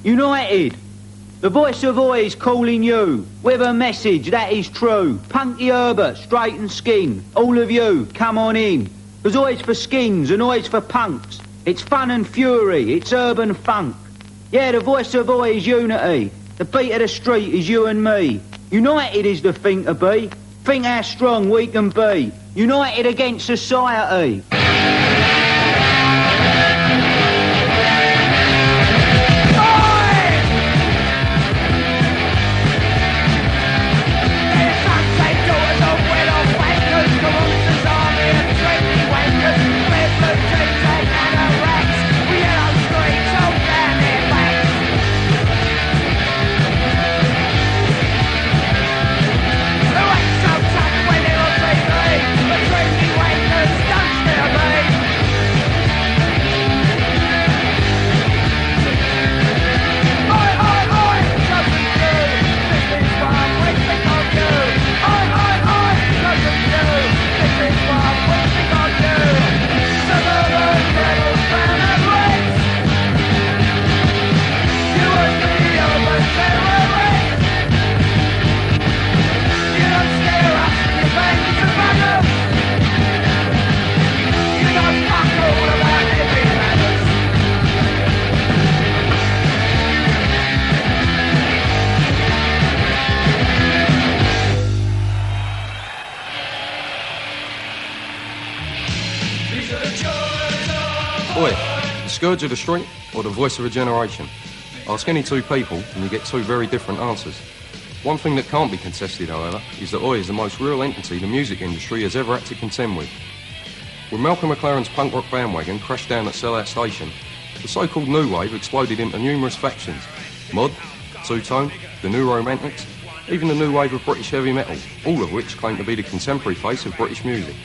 United. The voice of Oi is calling you with a message that is true. Punky Herbert, straighten skin. All of you, come on in. Because Oi's for skins and Oi's for punks. It's fun and fury, it's urban funk. Yeah, the voice of Oi is unity. The beat of the street is you and me. United is the thing to be. Think how strong we can be. United against society. Oi, the scourge of the street or the voice of a generation? Ask any two people and you get two very different answers. One thing that can't be contested, however, is that Oi is the most real entity the music industry has ever had to contend with. When Malcolm McLaren's punk rock bandwagon crashed down at Sellout Station, the so-called New Wave exploded into numerous factions. Mod, Two-Tone, the New Romantics, even the new wave of British heavy metal, all of which claim to be the contemporary face of British music.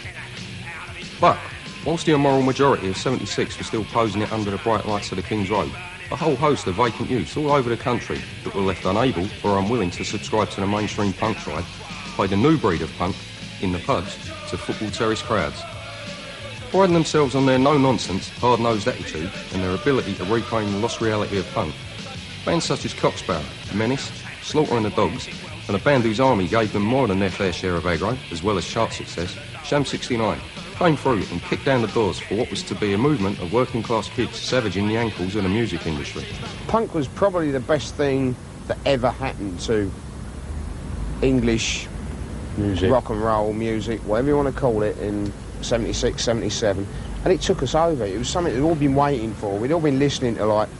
But, whilst the immoral majority of 76 were still posing it under the bright lights of the King's Road, a whole host of vacant youths all over the country that were left unable or unwilling to subscribe to the mainstream punk tribe played a new breed of punk in the pubs to football terrace crowds. Priding themselves on their no-nonsense, hard-nosed attitude and their ability to reclaim the lost reality of punk, bands such as Cocksparrow, Menace, Slaughter and the Dogs, and a band whose army gave them more than their fair share of aggro, as well as chart success, Sham 69, came through and kicked down the doors for what was to be a movement of working-class kids savaging the ankles of the music industry. Punk was probably the best thing that ever happened to English music, rock and roll music, whatever you want to call it, in 76, 77. And it took us over. It was something we'd all been waiting for. We'd all been listening to, like,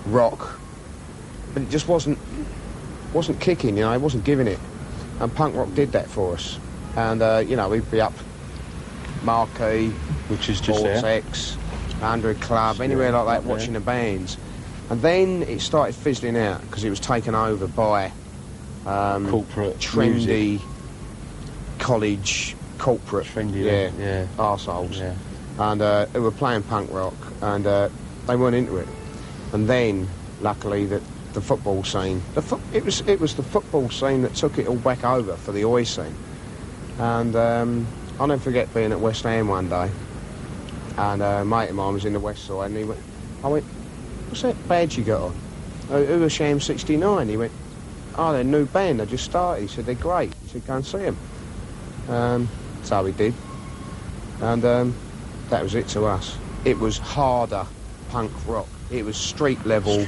rock, but it just wasn't kicking, you know, it wasn't giving it. And punk rock did that for us. And, you know, we'd be up Marquee, which is just Vortex, 100 Club, anywhere like that, watching the bands. And then it started fizzling out because it was taken over by corporate trendy music. College corporate trendy, yeah. arseholes. Yeah. And they were playing punk rock, and they weren't into it. And then, luckily, the football scene, it was the football scene that took it all back over for the Oi scene. And I'll never forget being at West Ham one day, and a mate of mine was in the West Side, and I went, what's that badge you got on? Who are Sham 69? He went, oh, they're a new band, they just started. He said, they're great. He said, go and see them. So we did, and that was it to us. It was harder punk rock. It was street level.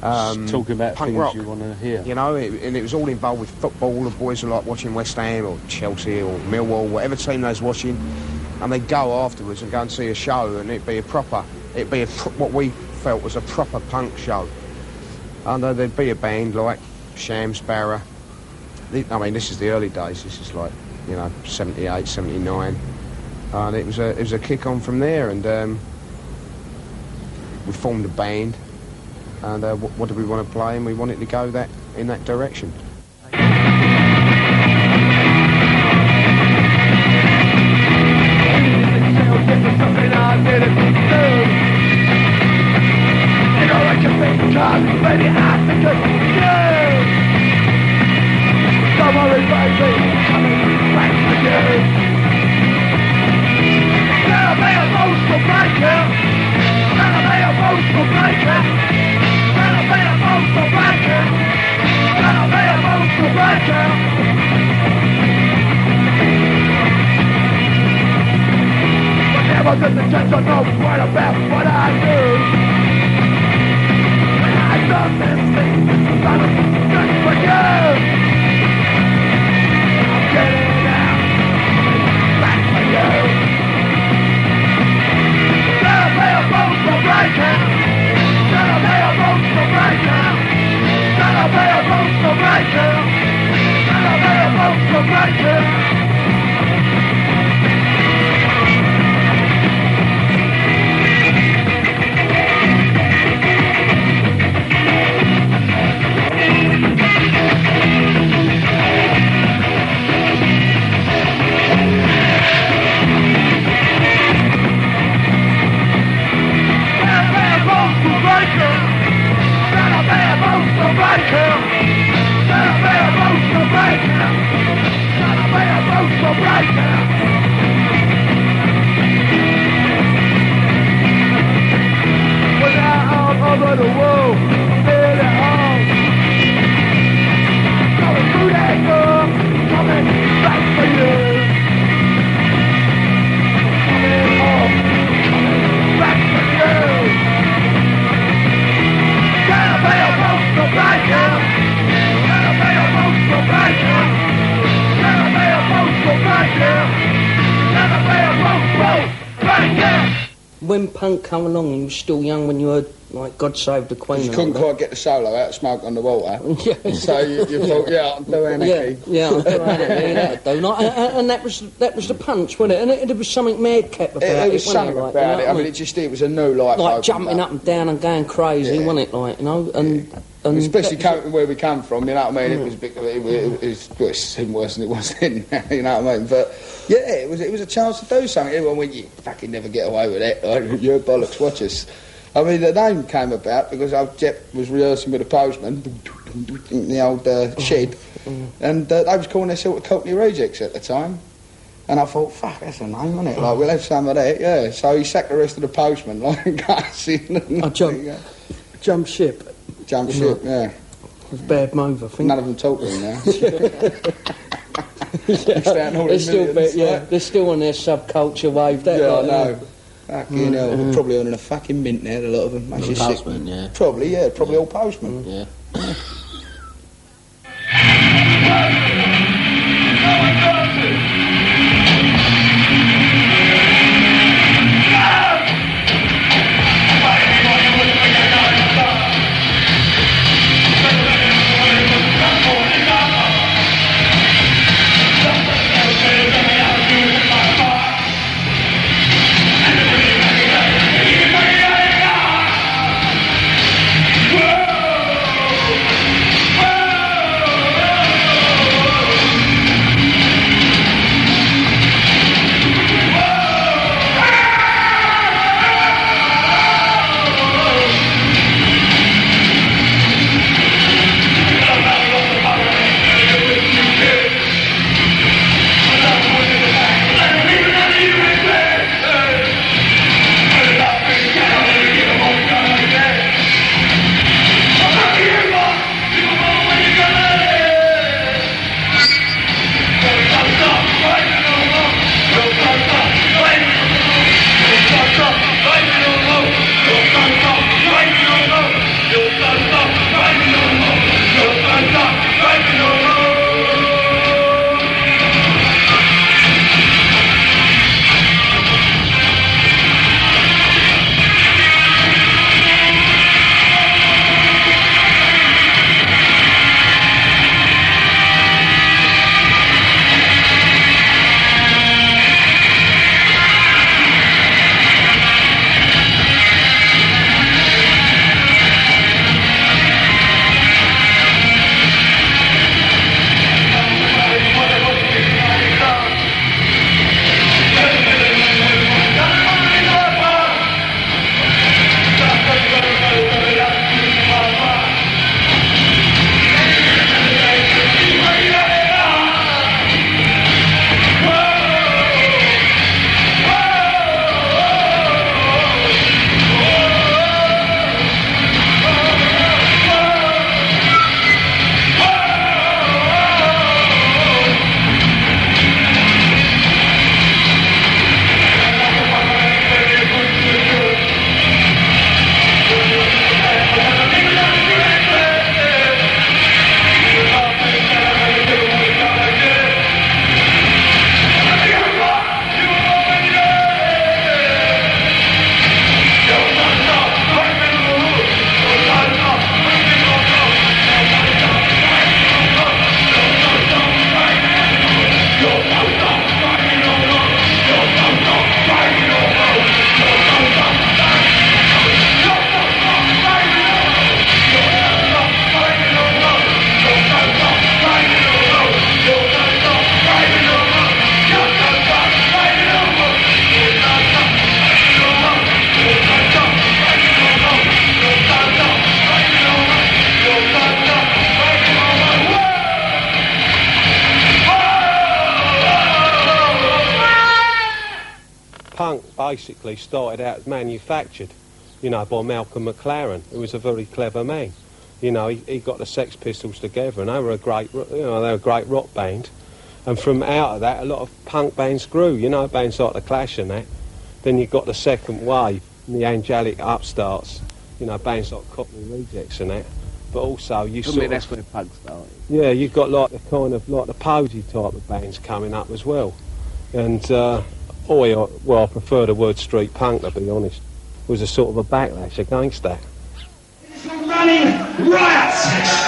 Talking about punk things rock, you want to hear. You know, and it was all involved with football. The boys were like watching West Ham or Chelsea or Millwall, whatever team they was watching, and they'd go afterwards and go and see a show, and it'd be what we felt was a proper punk show. And there'd be a band like Sham Sparrow. I mean, this is the early days. This is like, you know, 78, 79, and it was a kick on from there, and we formed a band. And what did we want to play? And we wanted to go in that direction. Better Cause the church don't know what about what I do. When I love this thing, I'm just for you. I'm getting out, back for you. Gotta pay a boat for breaking. Gotta pay a boat for breaking. Gotta pay a boat for breaking. Gotta pay a boat for breaking. Over the wall, feel it all. Going through that door, coming back for you. Coming home, coming back for you. Gotta pay a boat for breaking. Gotta pay a boat for breaking. Gotta pay a boat for breaking. Gotta pay a boat for breaking. When punk came along, you were still young when you heard, like, God Save the Queen. You couldn't quite get the solo out of Smoke on the Water. Yeah. So you thought, yeah, I'll do Anarchy. Yeah, I'll do Anarchy, that'll do. Like, and that was the punch, wasn't it? And there was something madcap about it. It was something like, about it. I mean, it was a new life. Like jumping up and down and going crazy, wasn't it? Like, you know, and especially where we come from, you know what I mean? It was a bit, it seemed worse than it was then, you know what I mean? But yeah, it was a chance to do something. Everyone went, you fucking never get away with it. Like, you're bollocks, watch us. I mean, the name came about because old Jep was rehearsing with the postman in the old shed, and they was calling themselves the Cockney Rejects at the time. And I thought, fuck, that's a name, isn't it? Like, we'll have some of that, yeah. So he sacked the rest of the postman, like, cussing. Jump ship. Jump ship, yeah. It was a bad move, I think. None of them talk to him now. They're still on their subculture wave. I know. Fucking hell, they're probably earning a fucking mint now, a lot of them. Postman, yeah. Probably all postmen. Yeah. punk basically started out as manufactured, you know, by Malcolm McLaren, who was a very clever man. You know, he got the Sex Pistols together, and they were a great rock band. And from out of that, a lot of punk bands grew, you know, bands like The Clash and that. Then you got the second wave, and the Angelic Upstarts, you know, bands like Cockney Rejects and that. But also you sort of... that's where punk started. Yeah, you've got like the kind of, like the posy type of bands coming up as well. And, Oi, well, I prefer the word street punk, to be honest, was a sort of a backlash against that. Running riots!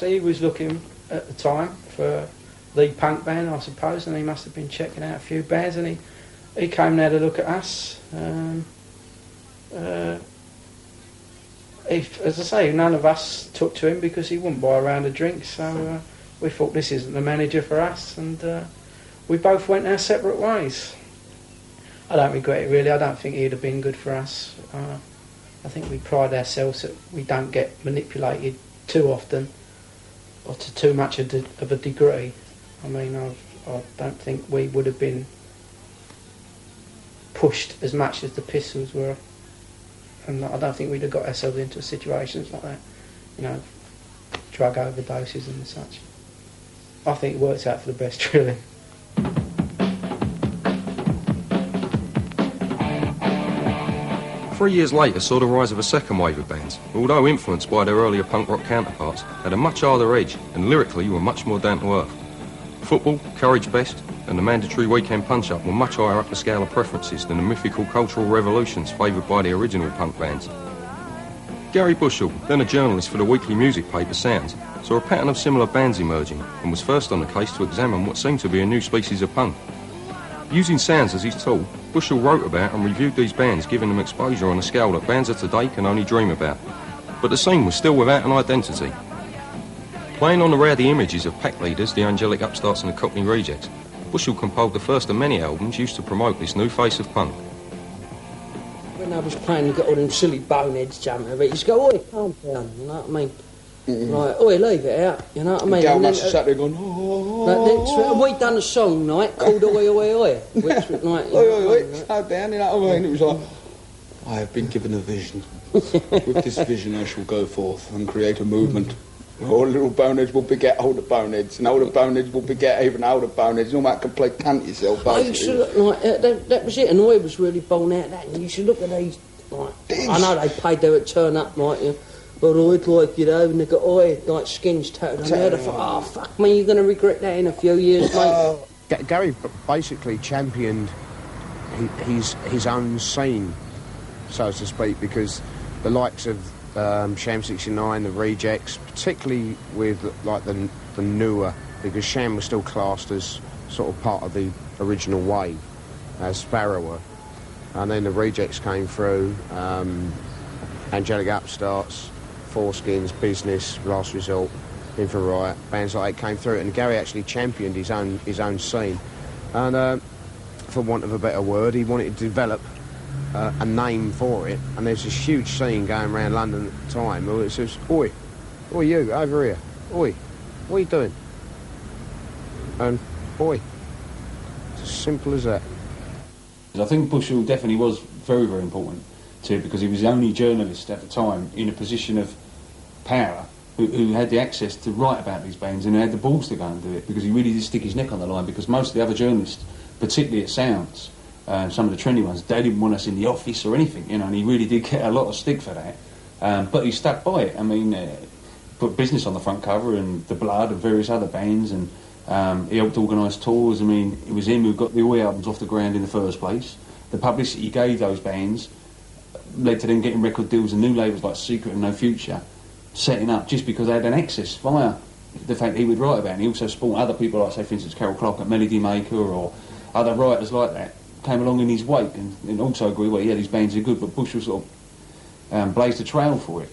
He was looking at the time for the punk band, I suppose, and he must have been checking out a few bands, and he came there to look at us. As I say, none of us took to him because he wouldn't buy a round of drinks, so we thought this isn't the manager for us, and we both went our separate ways. I don't regret it really. I don't think he'd have been good for us. I think we pride ourselves that we don't get manipulated too often or to too much of a degree. I mean, I don't think we would have been pushed as much as the Pistols were, and I don't think we'd have got ourselves into situations like that, you know, drug overdoses and such. I think it works out for the best, really. 3 years later saw the rise of a second wave of bands, who, although influenced by their earlier punk rock counterparts, had a much harder edge and lyrically were much more down to earth. Football, Courage Best and the mandatory weekend punch-up were much higher up the scale of preferences than the mythical cultural revolutions favoured by the original punk bands. Gary Bushell, then a journalist for the weekly music paper Sounds, saw a pattern of similar bands emerging and was first on the case to examine what seemed to be a new species of punk. Using Sounds as his tool, Bushell wrote about and reviewed these bands, giving them exposure on a scale that bands of today can only dream about. But the scene was still without an identity. Playing on the rowdy images of pack leaders, the Angelic Upstarts and the Cockney Rejects, Bushell compiled the first of many albums used to promote this new face of punk. When I was playing, you got all them silly boneheads jumping over it. You just go, oi, calm down, you know what I mean? Like, oi, leave it out, you know what I mean? Gal must have sat there going, we done a song night called Oi, Oi, Oi, which was like... oi, slow down, you know what I mean? It was like, I have been given a vision. With this vision I shall go forth and create a movement. All little boneheads will beget older boneheads, and older boneheads will beget even older boneheads. You might complete cunt yourself, basically. I used to look like, that was it, and Oi was really born out of that, and you should look at these, like, I know they paid their turn up, like, you know, but I'd like, you know, and they got Oi, like, skins tattooed on there. I thought, oh, fuck me, you're going to regret that in a few years, mate. Gary basically championed his own scene, so to speak, because the likes of Sham 69, the Rejects, particularly with like the newer, because Sham was still classed as sort of part of the original wave, as Sparrow were, and then the Rejects came through, Angelic Upstarts, Foreskins, Business, Last Resort, Infra Riot, bands like that came through, and Gary actually championed his own scene, and for want of a better word, he wanted to develop a name for it, and there's this huge scene going around London at the time where it says, oi, you, over here, oi, what are you doing? And, oi, it's as simple as that. I think Bushell definitely was very, very important to it, because he was the only journalist at the time in a position of power who had the access to write about these bands and who had the balls to go and do it, because he really did stick his neck on the line, because most of the other journalists, particularly at Sounds, some of the trendy ones, they didn't want us in the office or anything, you know, and he really did get a lot of stick for that. But he stuck by it. I mean, put Business on the front cover and The Blood and various other bands, and he helped organise tours. I mean, it was him who got the Oi albums off the ground in the first place. The publicity he gave those bands led to them getting record deals and new labels like Secret and No Future setting up, just because they had an access via the fact he would write about it. And he also spawned other people like, say, for instance, Carol Clark at Melody Maker, or other writers like that came along in his wake and also agree, well, yeah, these bands are good, but Bushell sort of blazed a trail for it.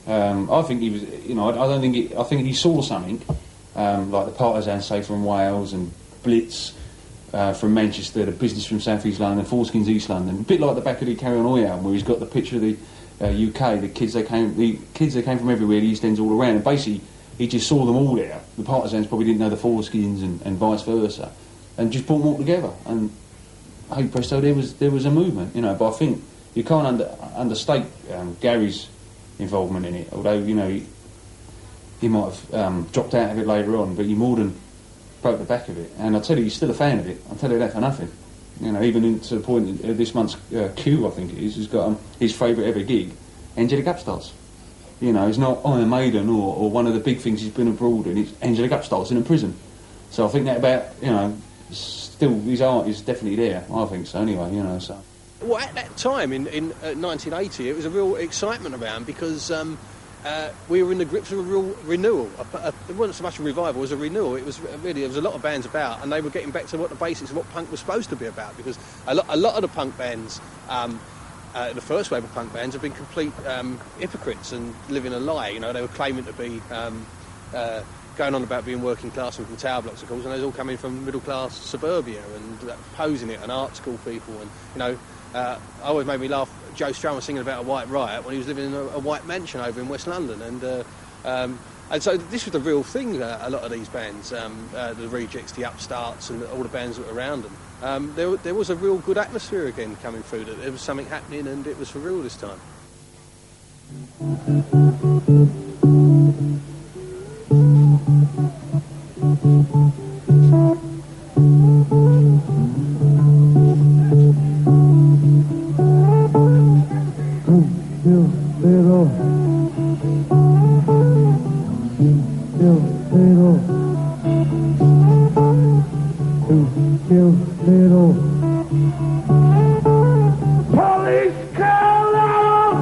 I think he was, you know, I think he saw something, like the Partisans, say, from Wales, and Blitz from Manchester, the Business from South East London, Foreskins East London, a bit like the back of the Carry On Oi album, where he's got the picture of the UK, the kids that came from everywhere, the East Ends all around, and basically he just saw them all there. The Partisans probably didn't know the Foreskins and vice versa, and just brought them all together, and hey presto, there was a movement, you know. But I think you can't understate Gary's involvement in it, although, you know, he might have dropped out of it later on, but he more than broke the back of it. And I tell you, he's still a fan of it. I'll tell you that for nothing. You know, even to the point that this month's Q, I think it is, has got his favourite ever gig, Angelic Upstarts. You know, it's not Iron Maiden or one of the big things he's been abroad in. It's Angelic Upstarts in a prison. So I think that about, you know, still his art is definitely there. I think so anyway, you know, so. Well, at that time, in 1980, it was a real excitement around, because we were in the grips of a real renewal. It wasn't so much a revival as a renewal. It was really, there was a lot of bands about, and they were getting back to what the basics of what punk was supposed to be about, because a lot of the punk bands, the first wave of punk bands, have been complete hypocrites and living a lie. You know, they were claiming to be going on about being working class and from tower blocks, of course, and they was all coming from middle class suburbia and posing it, and art school people, and, you know, always made me laugh. Joe Strummer singing about a white riot when he was living in a white mansion over in West London, and so this was the real thing. A lot of these bands, the Rejects, the Upstarts, and all the bands that were around them, there was a real good atmosphere again coming through. That there was something happening, and it was for real this time. Police call out!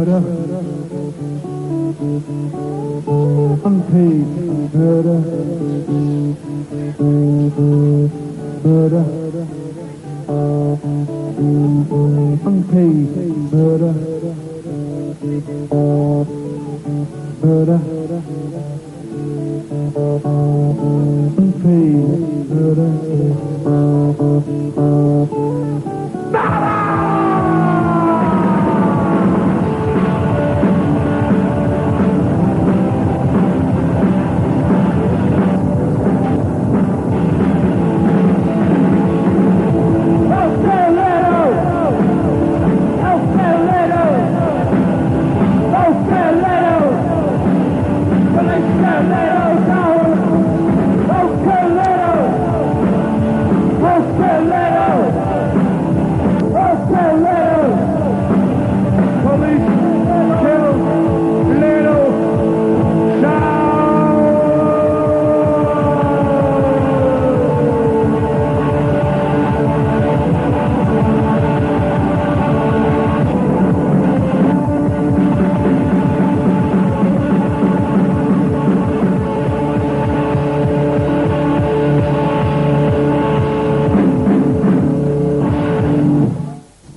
murder, unpaid murder, murder, unpaid murder, murder, unpaid murder.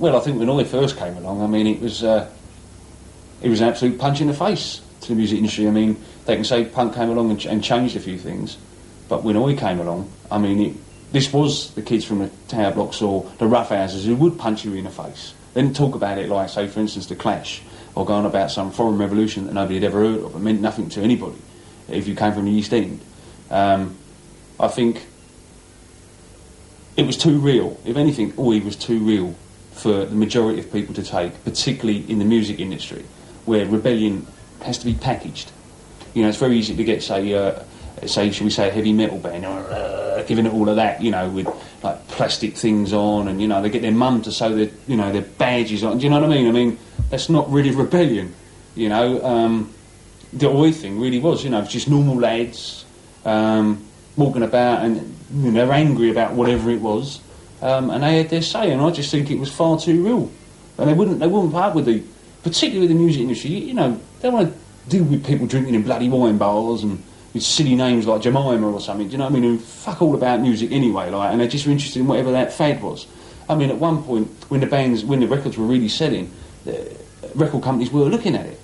I think when Oi first came along, I mean, it was an absolute punch in the face to the music industry. I mean, they can say punk came along and changed a few things, but when Oi came along, I mean, this was the kids from the tower blocks or the roughhouses who would punch you in the face. They didn't talk about it like, say, for instance, the Clash, or going about some foreign revolution that nobody had ever heard of. It meant nothing to anybody if you came from the East End. I think it was too real. If anything, Oi was too real for the majority of people to take, particularly in the music industry, where rebellion has to be packaged. You know, it's very easy to get, should we say, a heavy metal band, giving it all of that, you know, with like plastic things on, and you know, they get their mum to sew their, you know, their badges on. Do you know what I mean? I mean, that's not really rebellion. You know, the Oi thing really was, you know, just normal lads walking about, and you know, they're angry about whatever it was. And they had their say, and I just think it was far too real. And they wouldn't put up with particularly with the music industry. You know, they want to deal with people drinking in bloody wine bars and with silly names like Jemima or something. Do you know what I mean? Who fuck all about music anyway, like, and they're just interested in whatever that fad was. I mean, at one point when the records were really selling, the record companies were looking at it.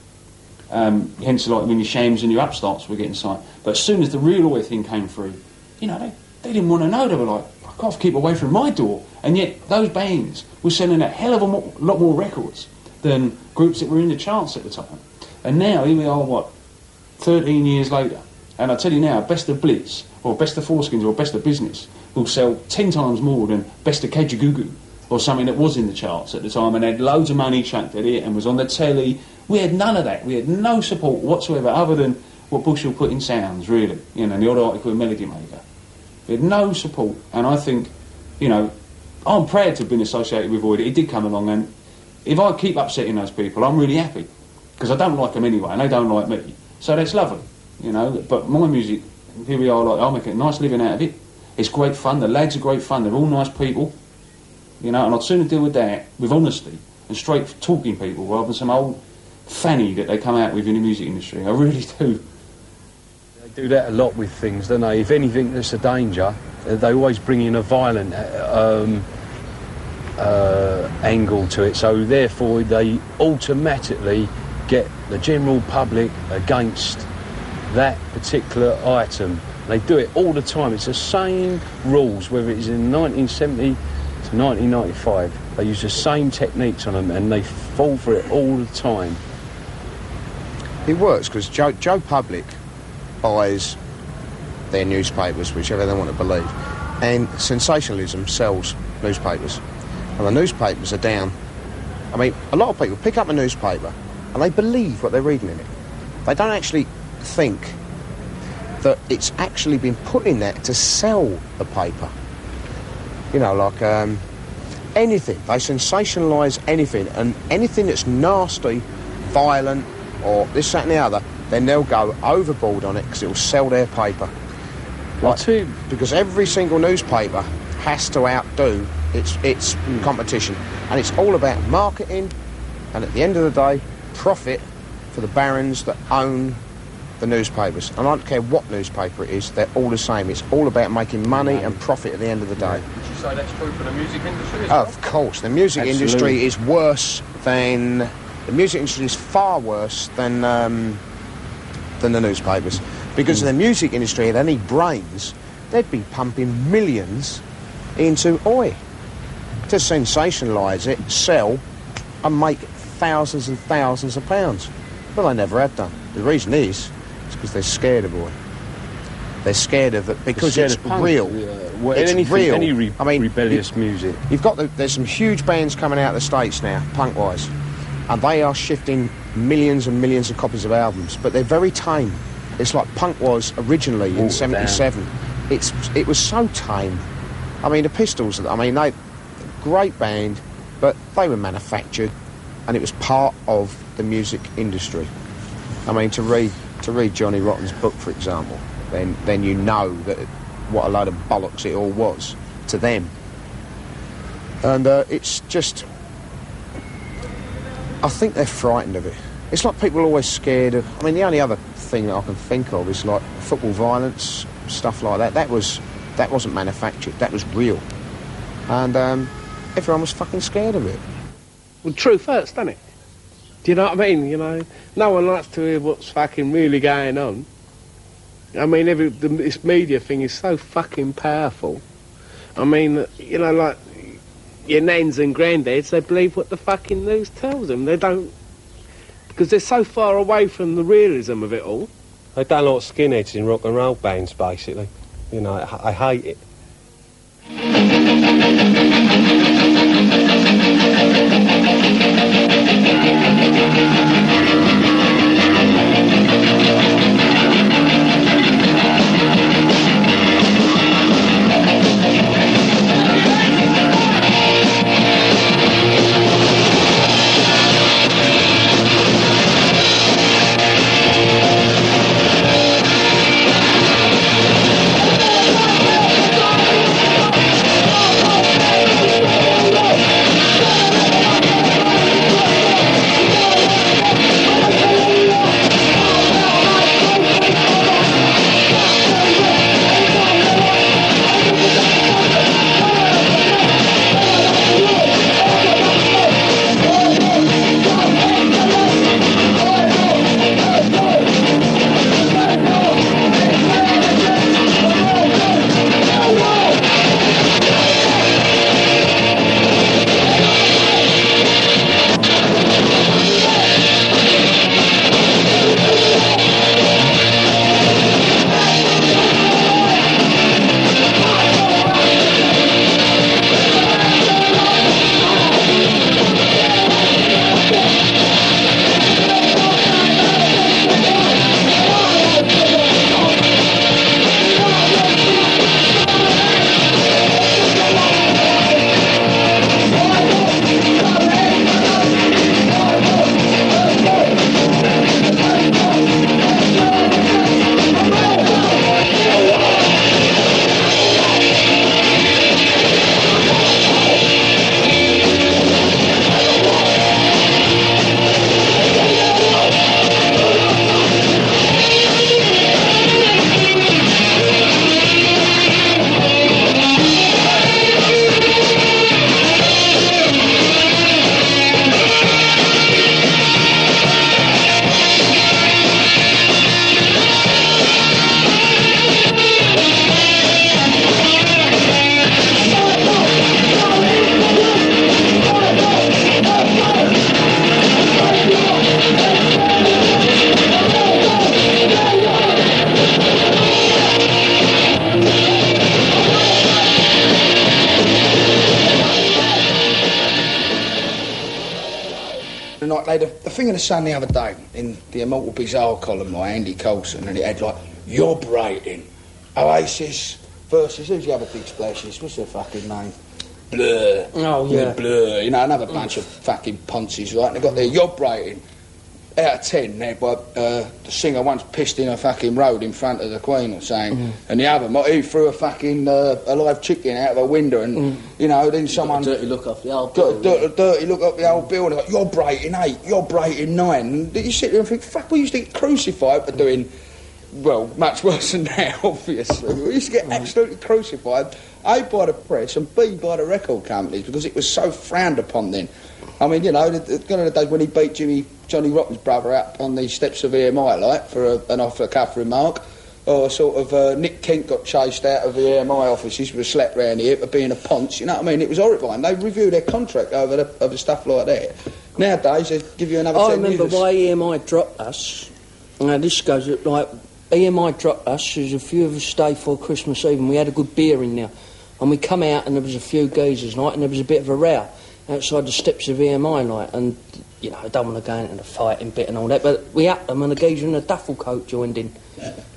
Hence, like when your Shams and your Upstarts were getting signed. But as soon as the real Oi thing came through, you know, they didn't want to know. They were like, fuck off, keep away from my door. And yet those bands were selling a hell of a lot more records than groups that were in the charts at the time. And now, here we are, 13 years later. And I tell you now, Best of Blitz, or Best of Foreskins, or Best of Business will sell 10 times more than Best of Kajagoogoo, or something that was in the charts at the time and had loads of money chucked at it and was on the telly. We had none of that. We had no support whatsoever other than what Bushell put in sounds, really. You know, the odd article in Melody Maker. We had no support, and I think, you know, I'm proud to have been associated with Oi. It did come along, and if I keep upsetting those people, I'm really happy, because I don't like them anyway, and they don't like me. So that's lovely, you know. But my music, here we are, like, I'll make a nice living out of it. It's great fun. The lads are great fun. They're all nice people, you know. And I'd sooner deal with that with honesty and straight talking people rather than some old fanny that they come out with in the music industry. I really do. Do that a lot with things, don't they? If anything that's a danger, they always bring in a violent angle to it, so therefore they automatically get the general public against that particular item. They do it all the time. It's the same rules, whether it's in 1970 to 1995. They use the same techniques on them, and they fall for it all the time. It works because Joe Public buys their newspapers, whichever they want to believe, and sensationalism sells newspapers, and the newspapers are down. I mean, a lot of people pick up a newspaper and they believe what they're reading in it. They don't actually think that it's actually been put in there to sell the paper. You know, like anything. They sensationalise anything, and anything that's nasty, violent, or this, that and the other, then they'll go overboard on it because it'll sell their paper. Because every single newspaper has to outdo its competition, and it's all about marketing, and at the end of the day, profit for the barons that own the newspapers. And I don't care what newspaper it is, they're all the same. It's all about making money and profit at the end of the day. Would you say that's true for the music industry as well? Of course, the music industry is worse than... The music industry is far worse than the newspapers. Because if the music industry had any brains, they'd be pumping millions into Oi to sensationalise it, sell, and make thousands and thousands of pounds. But they never have done. The reason is because they're scared of Oi. They're scared of it because it's real. It's real. Any rebellious music. There's some huge bands coming out of the States now, punk-wise, and they are shifting millions and millions of copies of albums, but they're very tame. It's like punk was originally in '77. It was so tame. I mean, the Pistols, they great band, but they were manufactured, and it was part of the music industry. I mean, to read Johnny Rotten's book, for example, then you know that what a load of bollocks it all was to them. And it's just, I think they're frightened of it. It's like people are always scared of. I mean, the only other thing that I can think of is like football violence, stuff like that. That wasn't manufactured. That was real, and everyone was fucking scared of it. Well, truth hurts, doesn't it? Do you know what I mean? You know, no one likes to hear what's fucking really going on. I mean, this media thing is so fucking powerful. I mean, you know, like your nans and granddads, they believe what the fucking news tells them. They don't, because they're so far away from the realism of it all. They don't like skinheads in rock and roll bands, basically. You know, I hate it. The thing in the Sun the other day, in the Immortal Bizarre column by Andy Coulson, and it had like, yob rating, Oasis versus, who's the other big splashes, what's their fucking name? Blur. Oh, yeah. Blur, you know, another bunch of fucking ponces, right? And they got their yob rating. out of 10, the singer once pissed in a fucking road in front of the Queen or something, and the other, he threw a fucking a live chicken out of a window, and you know, then someone got a dirty look off the old got building. a dirty look up the old building. Like, you're breaking 8, you're breaking 9. And you sit there and think, fuck, we used to get crucified for doing, well, much worse than now, obviously. We used to get absolutely crucified, A, by the press, and B, by the record companies, because it was so frowned upon then. I mean, you know, gone are the days when he beat Johnny Rotten's brother up on the steps of EMI, like, for an off-the-cuff remark, or sort of Nick Kent got chased out of the EMI offices with a slap round here for being a ponce, you know what I mean? It was horrifying. They review their contract over stuff like that. Nowadays, they give you another 10 years. I remember why EMI dropped us. Now, this goes, like, EMI dropped us, there was a few of us stayed for Christmas Eve, and we had a good beer in there. And we come out, and there was a few geezers, like, and there was a bit of a row outside the steps of EMI, like, and, you know, I don't want to go into the fighting bit and all that, but we upped them, and the geezer in a duffel coat joined in.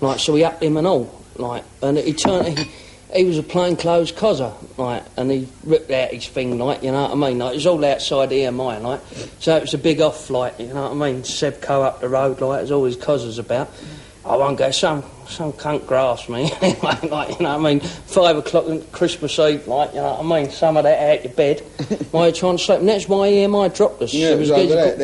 Like, so we upped him and all, like, and he was a plainclothes cozzer, like, and he ripped out his thing, like, you know what I mean? Like, it was all outside EMI, like, so it was a big off, like, you know what I mean? Sebco up the road, like, there's always cozzers about. I won't go, some cunt grass me, like, you know what I mean? 5 o'clock on Christmas Eve, like, you know what I mean? Some of that out your bed while you're trying to sleep. And that's why EMI dropped us. Yeah, it was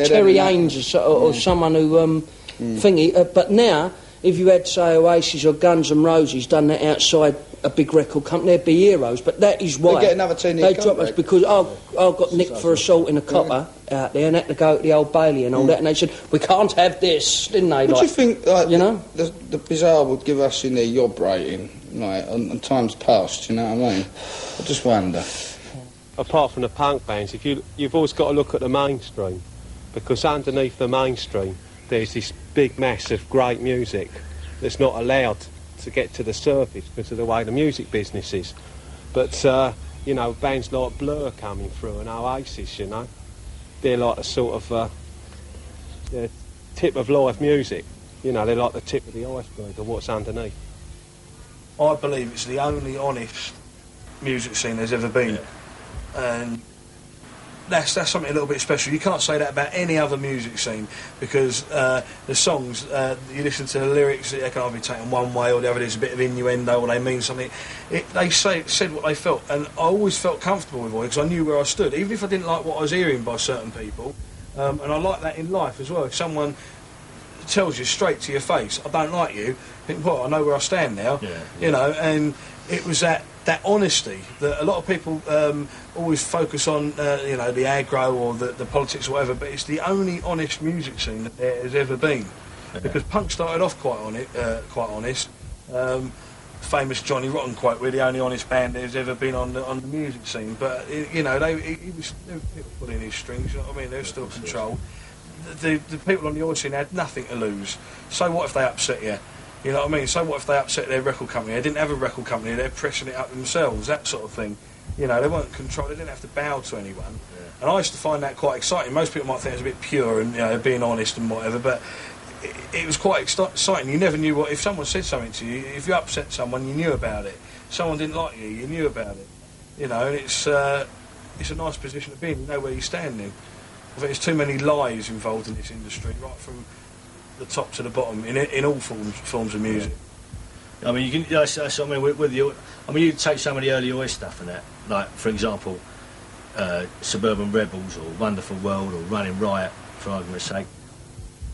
Terry Haynes or someone who, thingy. But now, if you had, say, Oasis or Guns N' Roses done that outside a big record company, they'd be heroes. But that is why they get another 10-year they dropped us, because I got nicked for assault in a copper out there and had to go to the Old Bailey and all that, and they said, we can't have this, didn't they? What do you think, like, you know? the Bizarre would give us in their yob rating, like, on times past, you know what I mean? I just wonder. Apart from the punk bands, you've always got to look at the mainstream, because underneath the mainstream there's this big mass of great music that's not allowed to get to the surface because of the way the music business is. But, you know, bands like Blur coming through and Oasis, you know, they're like the sort of tip of live music. You know, they're like the tip of the iceberg of what's underneath. I believe it's the only honest music scene there's ever been. And that's something a little bit special. You can't say that about any other music scene, because the songs, you listen to the lyrics, they can either be taken one way or the other. There's a bit of innuendo or they mean something. They said what they felt, and I always felt comfortable with Oi because I knew where I stood, even if I didn't like what I was hearing by certain people. And I like that in life as well. If someone tells you straight to your face, I don't like you, think, well, I know where I stand now. You know, and it was that honesty that a lot of people always focus on, you know, the aggro or the politics or whatever, but it's the only honest music scene that there has ever been. Because punk started off quite honest. Famous Johnny Rotten quote, we're the only honest band there's ever been on the music scene. But, you know, he was pulling his strings, you know what I mean? They were still controlled. The people on the Oi scene had nothing to lose. So what if they upset you? You know what I mean? So what if they upset their record company? They didn't have a record company, they're pressing it up themselves, that sort of thing. You know, they weren't controlled, they didn't have to bow to anyone. And I used to find that quite exciting. Most people might think it was a bit pure and, you know, being honest and whatever, but it was quite exciting. You never knew if someone said something to you, if you upset someone, you knew about it. If someone didn't like you, you knew about it. You know, and it's a nice position to be in, you know where you're standing. I think there's too many lies involved in this industry, right from the top to the bottom, in all forms of music. I mean, you can. That's I mean, with you. I mean, you take some of the early Oi stuff and that, like for example, Suburban Rebels or Wonderful World or Running Riot, for argument's sake.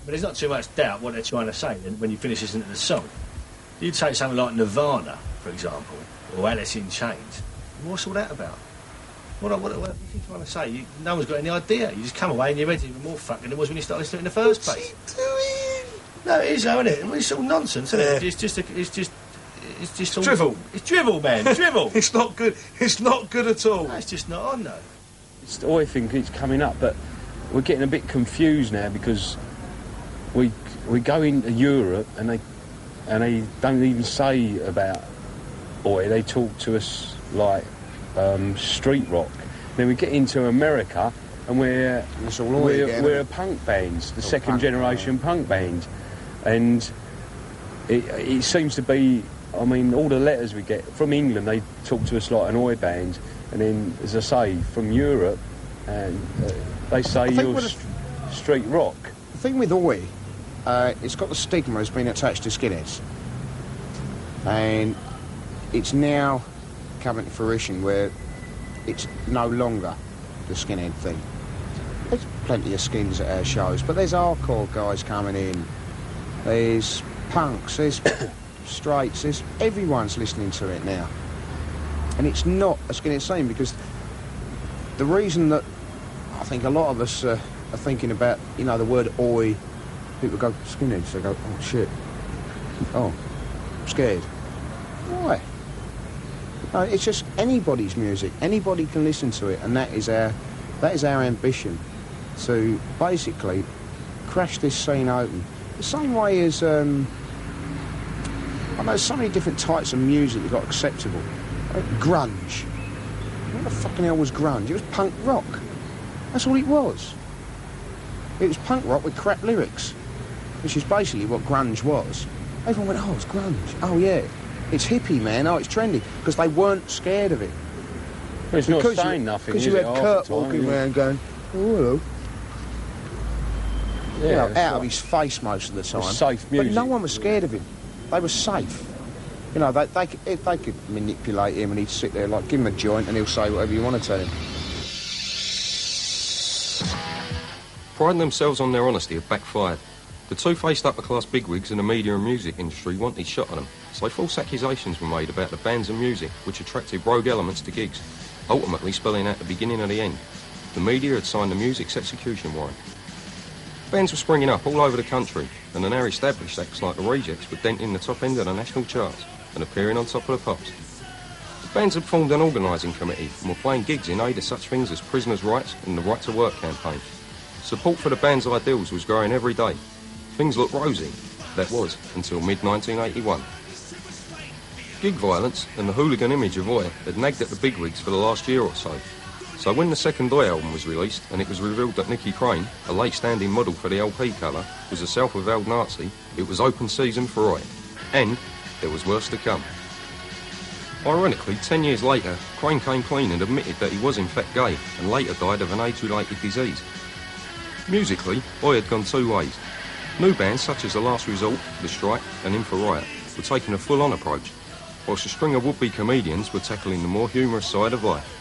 But there's not too much doubt what they're trying to say when you finish listening to the song. You take something like Nirvana, for example, or Alice in Chains. What's all that about? What are you trying to say? No one's got any idea. You just come away and your head's even more fucked than it was when you started listening in the first place. No, it is, though, isn't it? It's all nonsense, isn't it? It's just all drivel. It's drivel, man. Drivel. It's not good. It's not good at all. No, it's just not on, though. I think it's coming up, but we're getting a bit confused now because we go into Europe and they don't even say about Oi. They talk to us like street rock. Then we get into America and we're a punk band, the second generation punk band, and it seems to be. I mean, all the letters we get from England, they talk to us like an Oi band, and then, as I say, from Europe, and they say you're street rock. the thing with Oi, it's got the stigma has been attached to skinheads. And it's now coming to fruition where it's no longer the skinhead thing. There's plenty of skins at our shows, but there's hardcore guys coming in. There's punks, there's straights, there's everyone's listening to it now. And it's not a skinhead scene because the reason that I think a lot of us are thinking about, you know, the word Oi, people go, skinheads, they go, oh shit, oh, I'm scared. Why? No, it's just anybody's music. Anybody can listen to it, and that is our ambition, to basically crash this scene open. The same way as I know there's so many different types of music that got acceptable. Like grunge. What the fucking hell was grunge? It was punk rock. That's all it was. It was punk rock with crap lyrics, which is basically what grunge was. Everyone went, oh, it's grunge. Oh yeah. It's hippie, man. Oh, it's trendy. Because they weren't scared of it. But it's not saying nothing, because you had Kurt walking around going, oh, hello. Yeah, you know, out of his face most of the time. Safe music. But no one was scared of him. They were safe. You know, they could manipulate him and he'd sit there, like, give him a joint and he'll say whatever you want to tell him. Priding themselves on their honesty have backfired. The two-faced upper-class bigwigs in the media and music industry wanted shot on them, so false accusations were made about the bands and music which attracted rogue elements to gigs, ultimately spelling out the beginning of the end. The media had signed the music's execution warrant. Bands were springing up all over the country, and the now established acts like the Rejects were denting the top end of the national charts and appearing on top of the pops. The bands had formed an organising committee and were playing gigs in aid of such things as prisoners' rights and the Right to Work campaign. Support for the band's ideals was growing every day. Things looked rosy. That was until mid-1981. Gig violence and the hooligan image of Oi had nagged at the bigwigs for the last year or so. So when the second Oi album was released and it was revealed that Nicky Crane, a late-standing model for the LP cover, was a self-avowed Nazi, it was open season for Oi. And there was worse to come. Ironically, 10 years later, Crane came clean and admitted that he was in fact gay and later died of an age-related disease. Musically, Oi had gone two ways. New bands such as The Last Resort, The Strike and In For Riot were taking a full-on approach, whilst a string of would-be comedians were tackling the more humorous side of life.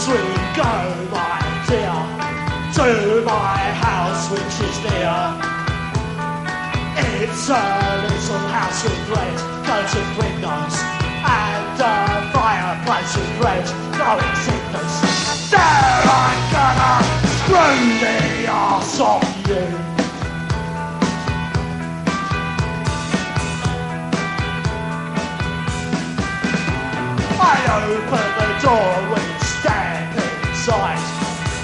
we go, my dear, to my house which is near. It's a little house with red curtained windows and a fireplace with red glowing cinders. There I'm gonna screw the arse off you. I open the door, we stand inside.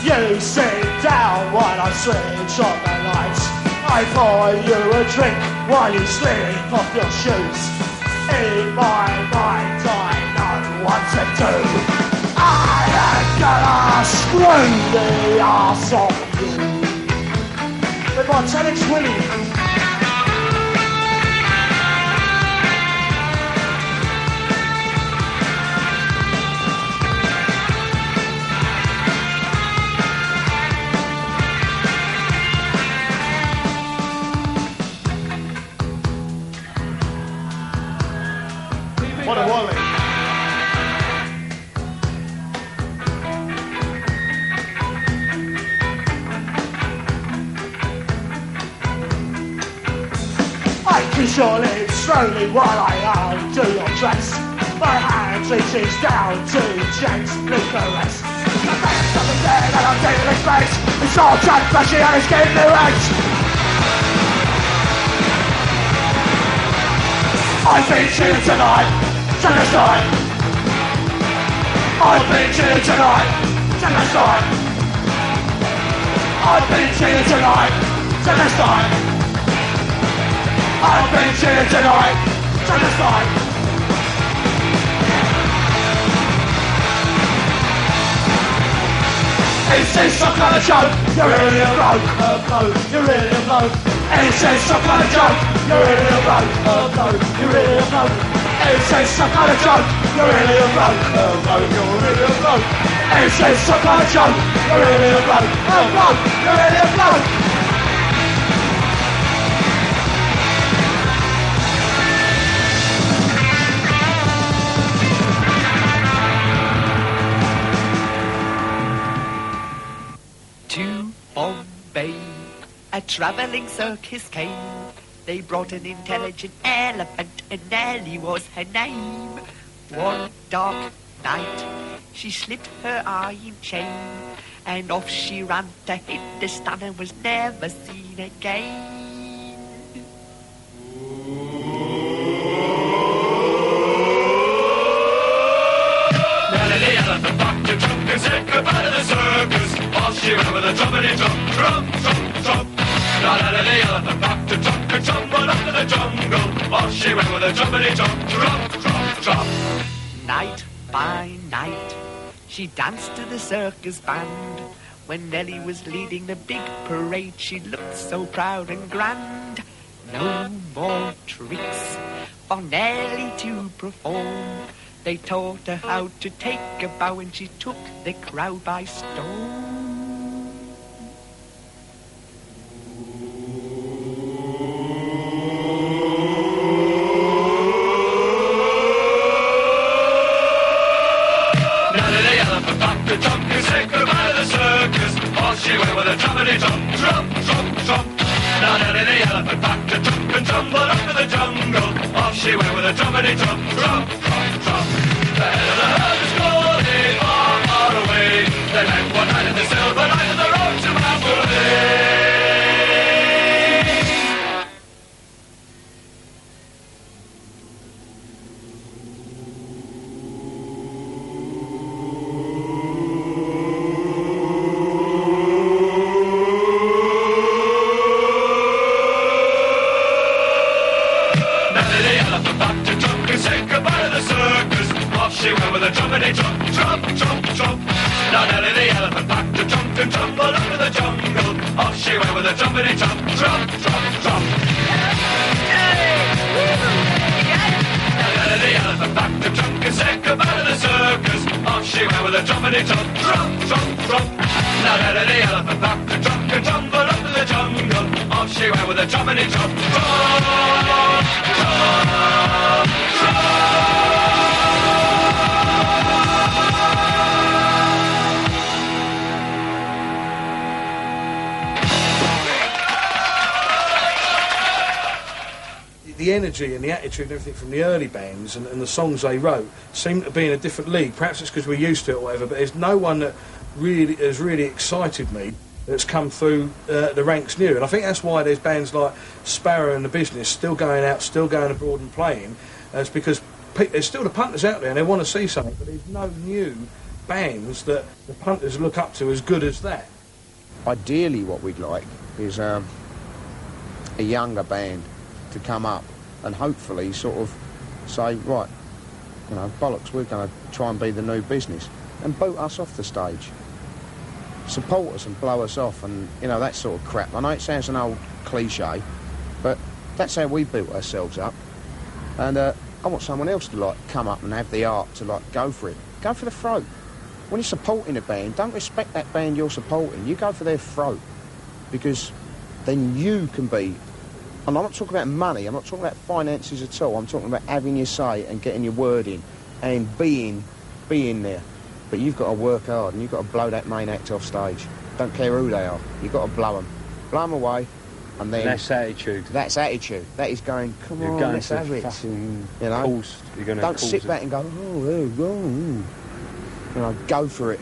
You sit down while I switch on the lights. I pour you a drink while you slip off your shoes. In my mind I know what to do. I am gonna screw the arse off you. With my tennis Willie. What a wally. I kiss your lips slowly while I undo your dress. My hand reaches down to gently caress. The best of the dead and I'm taking his face. It's all John Flashy and his skin direct. I've been chilling tonight. Genocide! I've been chilling tonight! Genocide! I've been chilling tonight! Genocide! I've been chilling tonight! Genocide! Is this some kind of joke? You're really a bloke! You're really a bloke! Is this some kind of joke? You're really a bloke! You're really a bloke! Is this some kind of joke? You're really a bloke. You're really a bloke. Is this some kind of joke? You're really a bloke. You're really a bloke. To Bombay, a travelling circus came. They brought an intelligent elephant, and Nellie was her name. One dark night, she slipped her iron chain, and off she ran to Hindustan and was never seen again. Nellie the elephant back to trunk and said goodbye to the circus. Off she ran with a drummity drum, drum, drum, drum. Now Nellie the elephant back to trunk and tumbled up to the jungle. Off she went with a jumpity jump, drop, drop, drop. Night by night, she danced to the circus band. When Nellie was leading the big parade, she looked so proud and grand. No more tricks for Nellie to perform. They taught her how to take a bow, and she took the crowd by storm. She went with a jumpity jump, jump, jump, jump. Now Nellie the elephant packed a trunk and tumbled up to the jungle. Off she went with a jumpity jump, jump, jump, jump. The head of the herd was calling far, far away. They met one night in the silver night of the road to Mandalay. She went with a jumpity jump, jump, jump, jump. Now Nellie the elephant packed a trunk and tumbled up to the jungle. Off she went with a jumpity jump, jump, jump, jump. Now Nellie the elephant packed a trunk and said goodbye to the circus. Off she went with a jumpity jump, jump, jump, jump. Now Nellie the elephant packed a trunk and tumbled up to the jungle. Off she went with a jumpity jump, jump, jump, jump. the energy and the attitude and everything from the early bands and the songs they wrote seem to be in a different league. Perhaps it's because we're used to it or whatever, but there's no one that really has really excited me that's come through the ranks new. And I think that's why there's bands like Sparrow and The Business still going out, still going abroad and playing. It's because there's still the punters out there and they want to see something, but there's no new bands that the punters look up to as good as that. Ideally what we'd like is a younger band to come up and hopefully sort of say, right, you know, bollocks, we're going to try and be the new business, and boot us off the stage. Support us and blow us off and, you know, that sort of crap. I know it sounds an old cliche, but that's how we built ourselves up. And I want someone else to, like, come up and have the art to, like, go for it. Go for the throat. When you're supporting a band, don't respect that band you're supporting. You go for their throat, because then you can be... And I'm not talking about money, I'm not talking about finances at all. I'm talking about having your say and getting your word in and being there. But you've got to work hard and you've got to blow that main act off stage. Don't care who they are. You've got to blow them. Blow them away, and then... And that's attitude. That's attitude. That is going, come you're on, going let's to have it. Fucking you know? Cause, you're gonna don't sit back and go, oh, there you go. You know, go for it.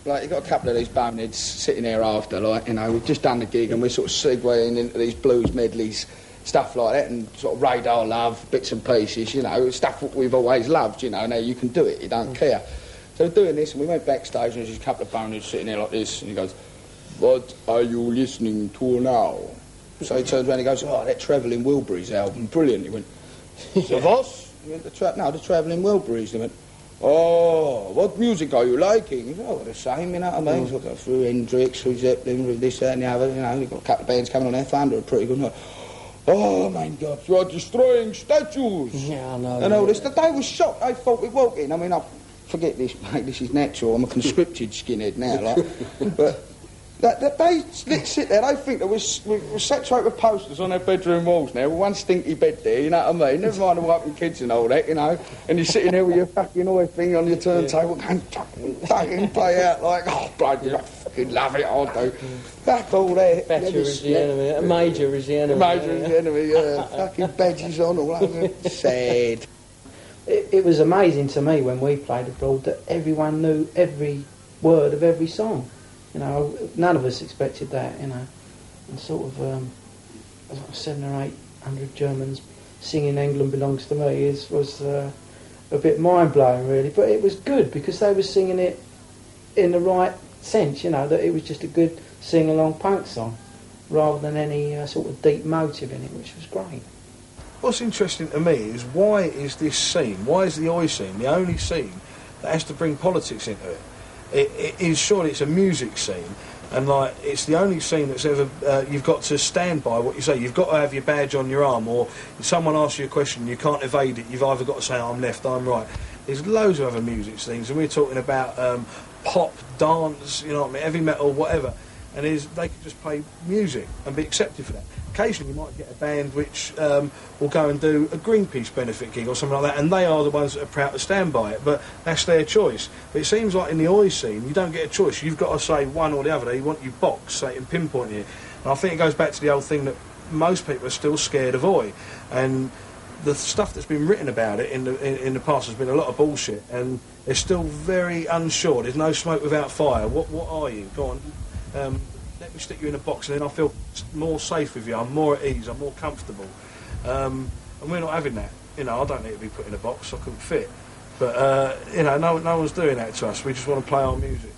Like, you've got a couple of these boneheads sitting there after, like, you know, we've just done the gig and we're sort of segueing into these blues medleys, stuff like that, and sort of Radar Love, bits and pieces, you know, stuff that we've always loved, you know, now you can do it, you don't care. So we're doing this, and we went backstage, and there's just a couple of boneheads sitting there like this, and he goes, "What are you listening to now?" So he turns around and he goes, "Oh, that Travelling Wilburys album, brilliant." He went, "The what?" He went, the Travelling Wilburys. He went, "Oh, what music are you liking?" He went, "Oh, the same, you know what I mean?" So I got through Hendrix, through Zeppelin, through this, that and the other, you know, you've got a couple of bands coming on there, Thunder are pretty good. "Oh, my God, you are destroying statues." Yeah, I know. And all this. They were shocked. They thought we'd walk in. I mean, forget this, mate, this is natural. I'm a conscripted skinhead now, like. But they sit there, they think that we're saturated with posters on their bedroom walls now, with one stinky bed there, you know what I mean? Never mind the wiping kids and all that, you know, and you're sitting there with your fucking Oi thing on your turntable, going fucking play out like, oh, bloody, I fucking love it, I do. Fuck all that. Better is the enemy, a major is the enemy. Major is the enemy, yeah. Fucking badges on all over. Sad. It was amazing to me when we played abroad that everyone knew every word of every song. You know, none of us expected that, you know. And sort of, 700 or 800 Germans singing "England Belongs to Me" was a bit mind-blowing, really. But it was good, because they were singing it in the right sense, you know, that it was just a good sing-along punk song, rather than any sort of deep motive in it, which was great. what's interesting to me is why is this scene, why is the Oi scene the only scene that has to bring politics into it? It is surely it's a music scene, and like it's the only scene that's ever you've got to stand by what you say. You've got to have your badge on your arm, or if someone asks you a question, you can't evade it. You've either got to say I'm left, I'm right. There's loads of other music scenes, and we're talking about pop, dance, you know what I mean, heavy metal, whatever. And they could just play music and be accepted for that. Occasionally you might get a band which will go and do a Greenpeace benefit gig or something like that, and they are the ones that are proud to stand by it, but that's their choice. But it seems like in the Oi scene, you don't get a choice. You've got to say one or the other. They want you boxed, so they can pinpoint you. And I think it goes back to the old thing that most people are still scared of Oi. And the stuff that's been written about it in the past has been a lot of bullshit, and they're still very unsure. There's no smoke without fire. What are you? Go on. Let me stick you in a box, and then I feel more safe with you. I'm more at ease. I'm more comfortable. And we're not having that. You know, I don't need to be put in a box. I couldn't fit. But you know, no one's doing that to us. We just want to play our music.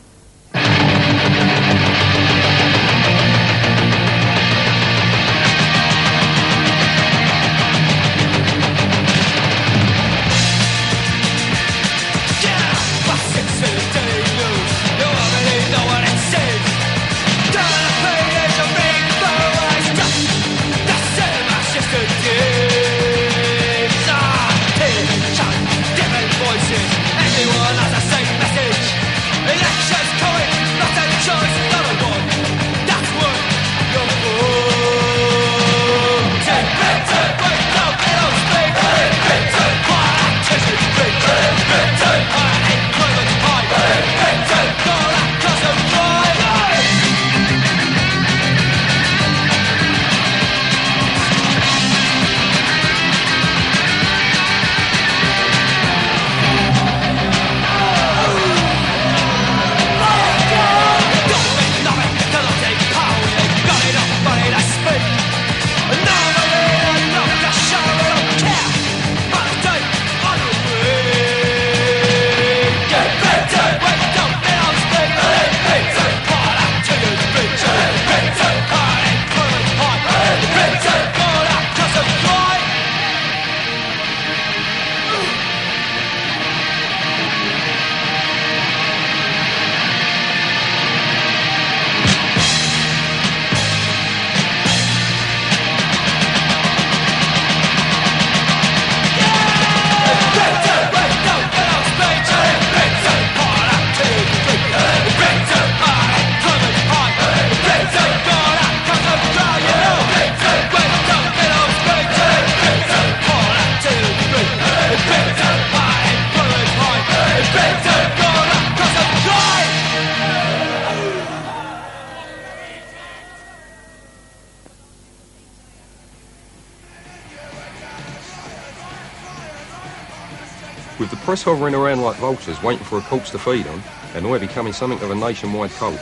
With the press hovering around like vultures waiting for a corpse to feed on, and Oi becoming something of a nationwide cult,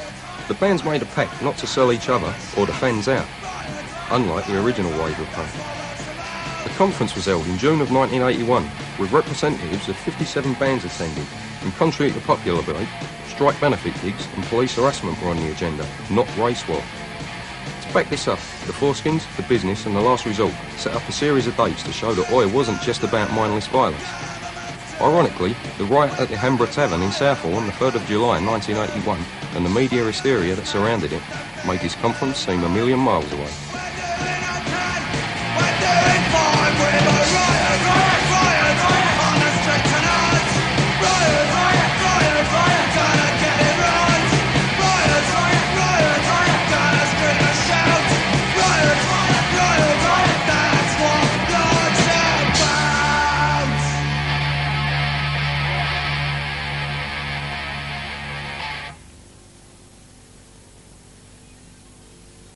the bands made a pact not to sell each other or the fans out, unlike the original wave of punk. The conference was held in June of 1981, with representatives of 57 bands attending, and contrary to popular belief, strike benefit gigs and police harassment were on the agenda, not race war. To back this up, the Foreskins, the Business and the Last Resort set up a series of dates to show that Oi wasn't just about mindless violence. Ironically, the riot at the Hambra Tavern in Southall on the 3rd of July 1981 and the media hysteria that surrounded it made this conference seem a million miles away.